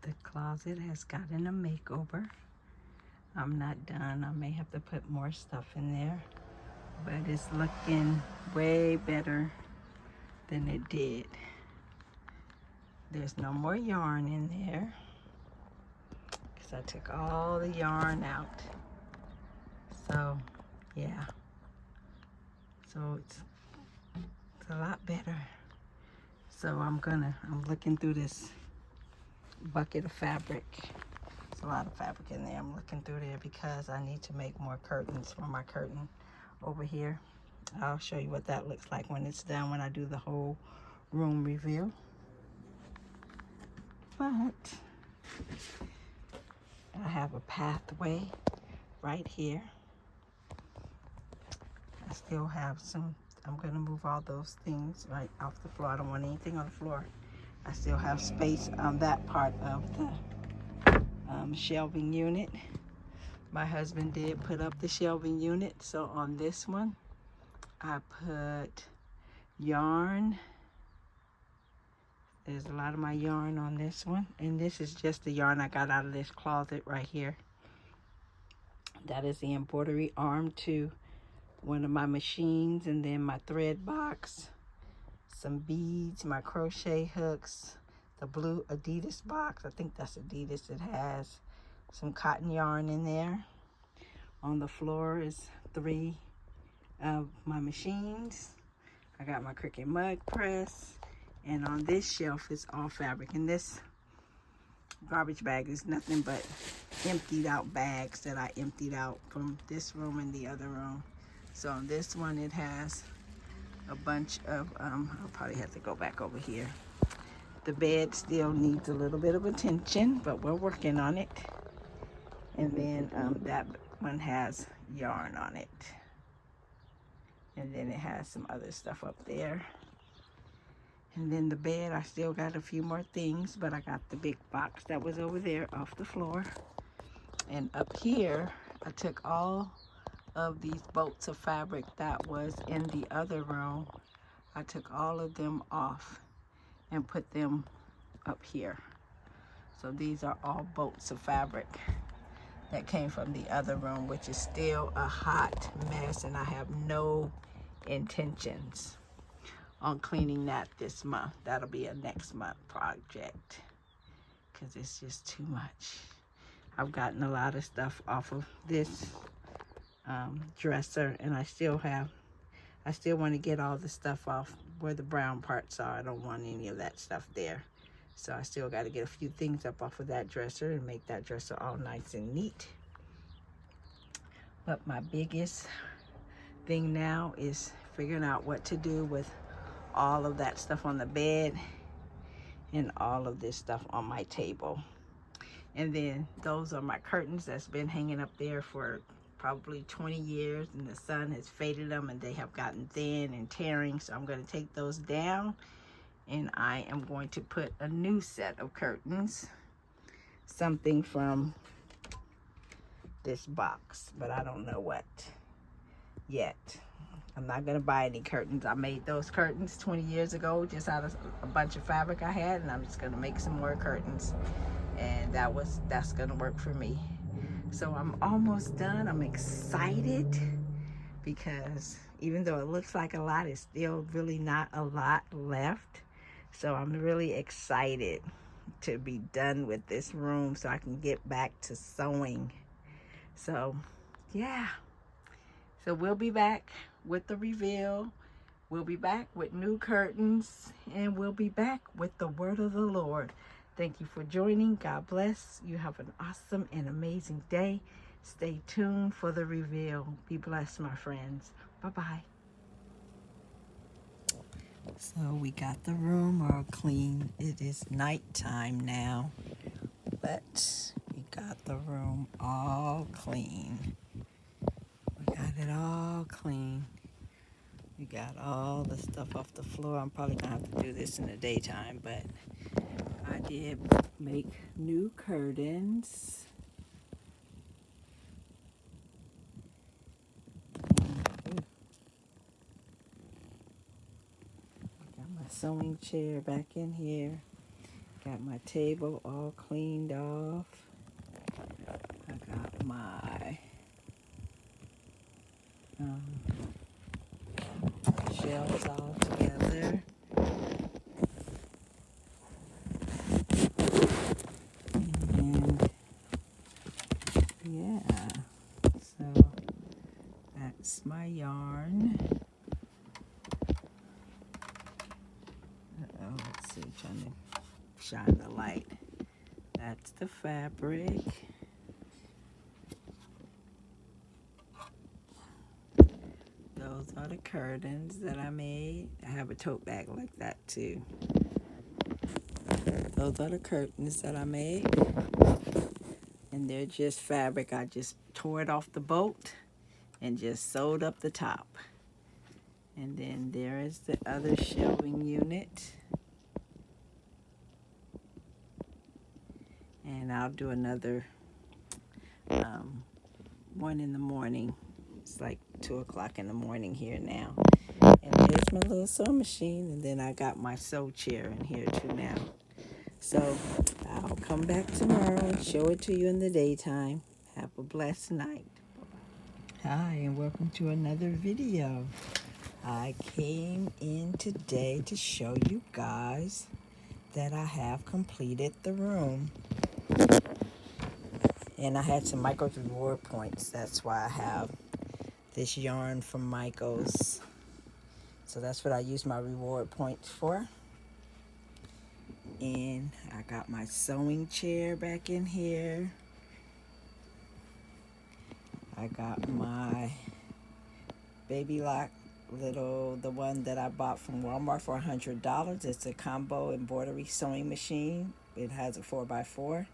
The closet has gotten a makeover. I'm not done. I may have to put more stuff in there, but it's looking way better than it did. There's no more yarn in there because I took all the yarn out. So yeah, so it's a lot better. So I'm looking through this bucket of fabric. There's a lot of fabric in there. I'm looking through there because I need to make more curtains for my curtain over here. I'll show you what that looks like when it's done, when I do the whole room reveal. But I have a pathway right here. I still have some, I'm gonna move all those things right off the floor. I don't want anything on the floor. I still have space on that part of the shelving unit. My husband did put up the shelving unit, so on this one I put yarn. There's a lot of my yarn on this one, and this is just the yarn I got out of this closet right here. That is the embroidery arm to one of my machines, and then my thread box, some beads, my crochet hooks, the blue Adidas box. I think that's Adidas. It has some cotton yarn in there. On the floor is 3 of my machines. I got my Cricut mug press, and on this shelf is all fabric. And this garbage bag is nothing but emptied out bags that I emptied out from this room and the other room. So on this one it has a bunch of, I'll probably have to go back over here. The bed still needs a little bit of attention, but we're working on it. And then that one has yarn on it. And then it has some other stuff up there. And then the bed, I still got a few more things, but I got the big box that was over there off the floor. And up here, I took all of these bolts of fabric that was in the other room. I took all of them off and put them up here. So these are all bolts of fabric that came from the other room, which is still a hot mess, and I have no intentions on cleaning that this month. That'll be a next month project because it's just too much. I've gotten a lot of stuff off of this dresser, and I still want to get all the stuff off where the brown parts are. I don't want any of that stuff there. So I still got to get a few things up off of that dresser and make that dresser all nice and neat. But my biggest thing now is figuring out what to do with all of that stuff on the bed and all of this stuff on my table. And then those are my curtains that's been hanging up there for probably 20 years, and the sun has faded them and they have gotten thin and tearing. So I'm going to take those down, and I am going to put a new set of curtains, something from this box, but I don't know what yet. I'm not going to buy any curtains. I made those curtains 20 years ago just out of a bunch of fabric I had, and I'm just going to make some more curtains, and that's going to work for me. So I'm almost done. I'm excited because even though it looks like a lot, it's still really not a lot left. So I'm really excited to be done with this room so I can get back to sewing. So yeah, so we'll be back with the reveal. We'll be back with new curtains, and we'll be back with the word of the Lord. Thank you for joining. God bless. You have an awesome and amazing day. Stay tuned for the reveal. Be blessed, my friends. Bye-bye. So we got the room all clean. It is nighttime now, but we got the room all clean. We got it all clean. We got all the stuff off the floor. I'm probably gonna have to do this in the daytime, but I did make new curtains. Got my sewing chair back in here. got my table all cleaned off. I got my shelves all together. And yeah, so that's my yarn. Let's see, trying to shine the light. That's the fabric. Those are the curtains that I made. I have a tote bag like that too. Those are the curtains that I made. And they're just fabric. I just tore it off the boat and just sewed up the top. And then there is the other shelving unit. And I'll do another one in the morning. It's like 2 o'clock in the morning here now. And there's my little sewing machine. And then I got my sew chair in here too now. So I'll come back tomorrow and show it to you in the daytime. Have a blessed night. Hi, and welcome to another video. I came in today to show you guys that I have completed the room. And I had some Michael's reward points. That's why I have this yarn from Michael's. So that's what I use my reward points for. And I got my sewing chair back in here. I got my Baby Lock the one that I bought from Walmart for $100. It's a combo embroidery sewing machine. It has a 4x4.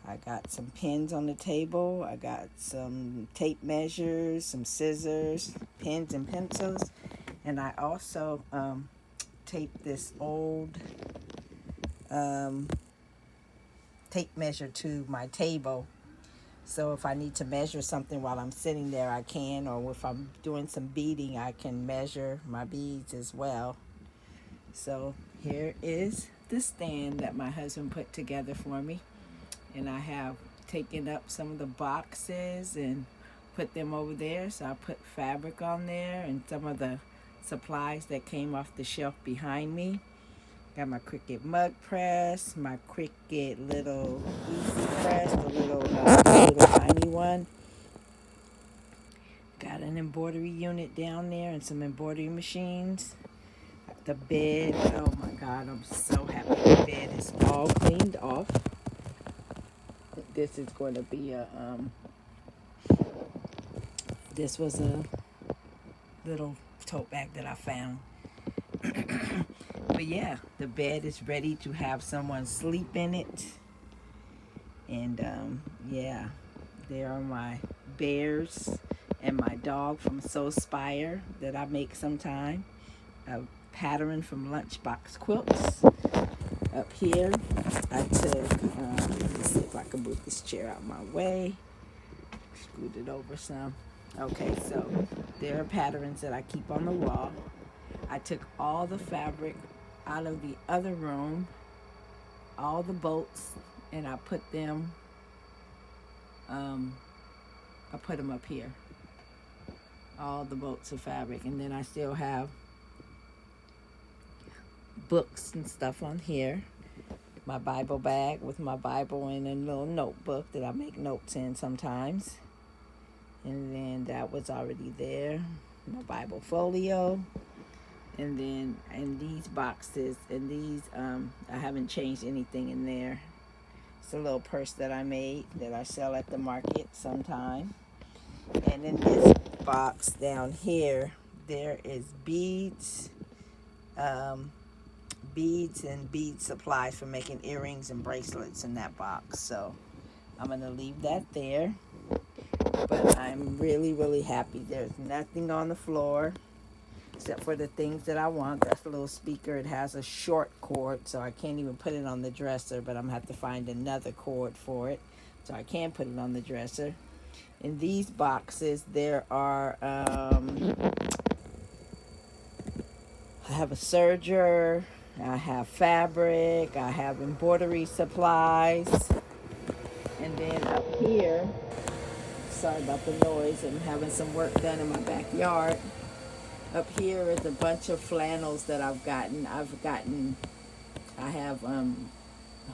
I got some pins on the table. I got some tape measures, some scissors, pens and pencils. And I also taped this old tape measure to my table. So if I need to measure something while I'm sitting there, I can. Or if I'm doing some beading, I can measure my beads as well. So here is the stand that my husband put together for me. And I have taken up some of the boxes and put them over there. So I put fabric on there and some of the supplies that came off the shelf behind me. Got my Cricut mug press, my Cricut little easy press, the little tiny one. Got an embroidery unit down there and some embroidery machines. The bed, oh my God, I'm so happy. The bed is all cleaned off. This is going to be this was a little tote bag that I found. But yeah, the bed is ready to have someone sleep in it. And yeah, there are my bears and my dog from Soul Spire that I make sometime. A pattern from Lunchbox Quilts. Up here, I took, let's see if I can move this chair out of my way. Scoot it over some. Okay, so there are patterns that I keep on the wall. I took all the fabric out of the other room, all the bolts, and I put them up here. All the bolts of fabric. And then I still have books and stuff on here. My Bible bag with my Bible and a little notebook that I make notes in sometimes. And then that was already there. My Bible folio. And then in these boxes, and these, I haven't changed anything in there. It's a little purse that I made that I sell at the market sometime. And in this box down here, there is beads, beads and bead supplies for making earrings and bracelets in that box. So I'm going to leave that there. But I'm really, really happy. There's nothing on the floor except for the things that I want. That's a little speaker. It has a short cord, so I can't even put it on the dresser, but I'm going to have to find another cord for it so I can put it on the dresser. In these boxes, there are, I have a serger, I have fabric, I have embroidery supplies, and then up here, sorry about the noise, I'm having some work done in my backyard. Up here is a bunch of flannels that I've gotten. I have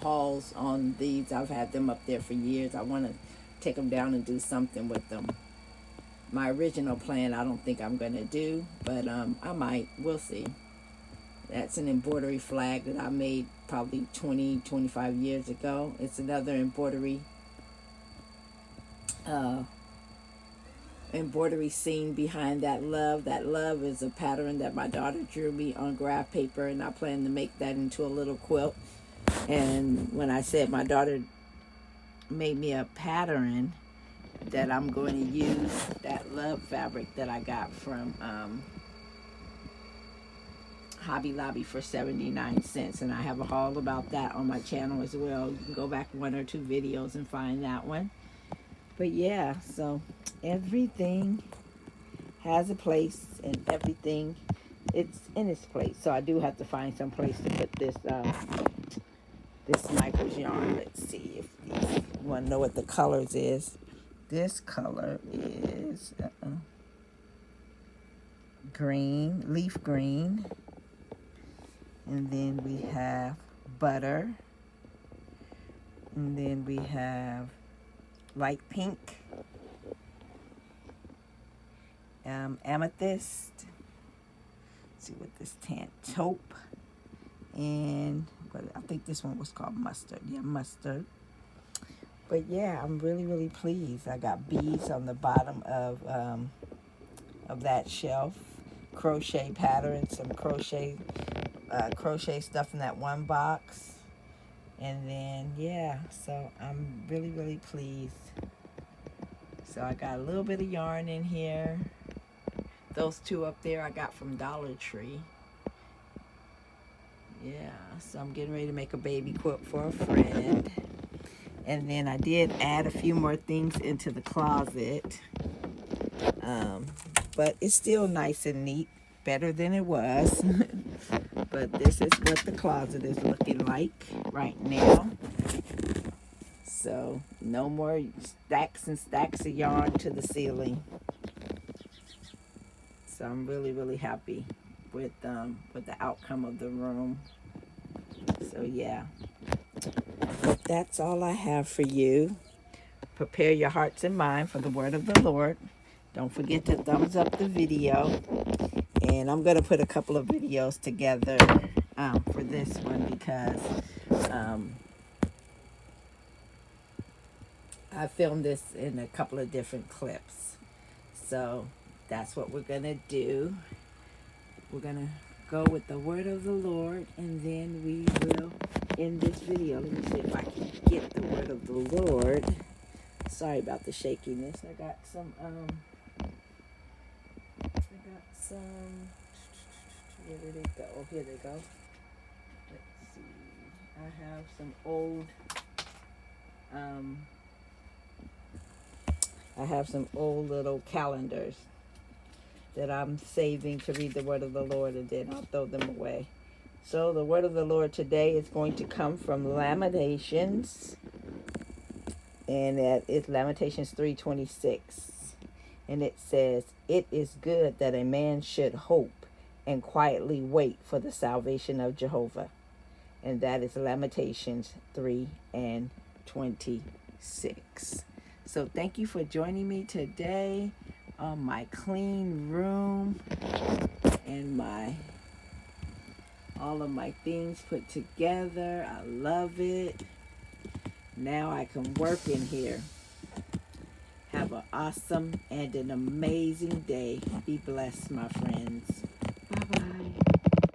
hauls on these. I've had them up there for years. I want to take them down and do something with them. My original plan I don't think I'm going to do, but I might. We'll see. That's an embroidery flag that I made probably 25 years ago. It's another embroidery scene behind that love. That love is a pattern that my daughter drew me on graph paper, and I plan to make that into a little quilt. And when I said my daughter made me a pattern, that I'm going to use that love fabric that I got from Hobby Lobby for 79 cents. And I have a haul about that on my channel as well. You can go back 1 or 2 videos and find that one. But yeah, so everything has a place, and everything, it's in its place. So I do have to find some place to put this this Michael's yarn. Let's see if you want to know what the colors is. This color is green, leaf green. And then we have butter. And then we have light pink. Amethyst. Let's see what this taupe. And but I think this one was called mustard. Yeah, mustard. But yeah, I'm really, really pleased. I got beads on the bottom of that shelf. Crochet patterns, some crochet stuff in that one box. And then, yeah, so I'm really, really pleased. So I got a little bit of yarn in here. Those 2 up there I got from Dollar Tree. Yeah, so I'm getting ready to make a baby quilt for a friend. And then I did add a few more things into the closet. But it's still nice and neat. Better than it was. But this is what the closet is looking like right now. So no more stacks and stacks of yarn to the ceiling. So I'm really, really happy with the outcome of the room. So yeah, that's all I have for you. Prepare your hearts and mind for the word of the Lord. Don't forget to thumbs up the video. And I'm going to put a couple of videos together for this one, because I filmed this in a couple of different clips. So that's what we're going to do. We're going to go with the word of the Lord, and then we will end this video. Let me see if I can get the word of the Lord. Sorry about the shakiness. I got some where did they go? Oh, here they go. Let's see. I have some old little calendars that I'm saving to read the word of the Lord, and then I'll throw them away. So the word of the Lord today is going to come from Lamentations, and that is Lamentations 3:26. And it says, "It is good that a man should hope and quietly wait for the salvation of Jehovah." And that is Lamentations 3:26. So thank you for joining me today on my clean room and all of my things put together. I love it. Now I can work in here. Have an awesome and an amazing day. Be blessed, my friends. Bye-bye.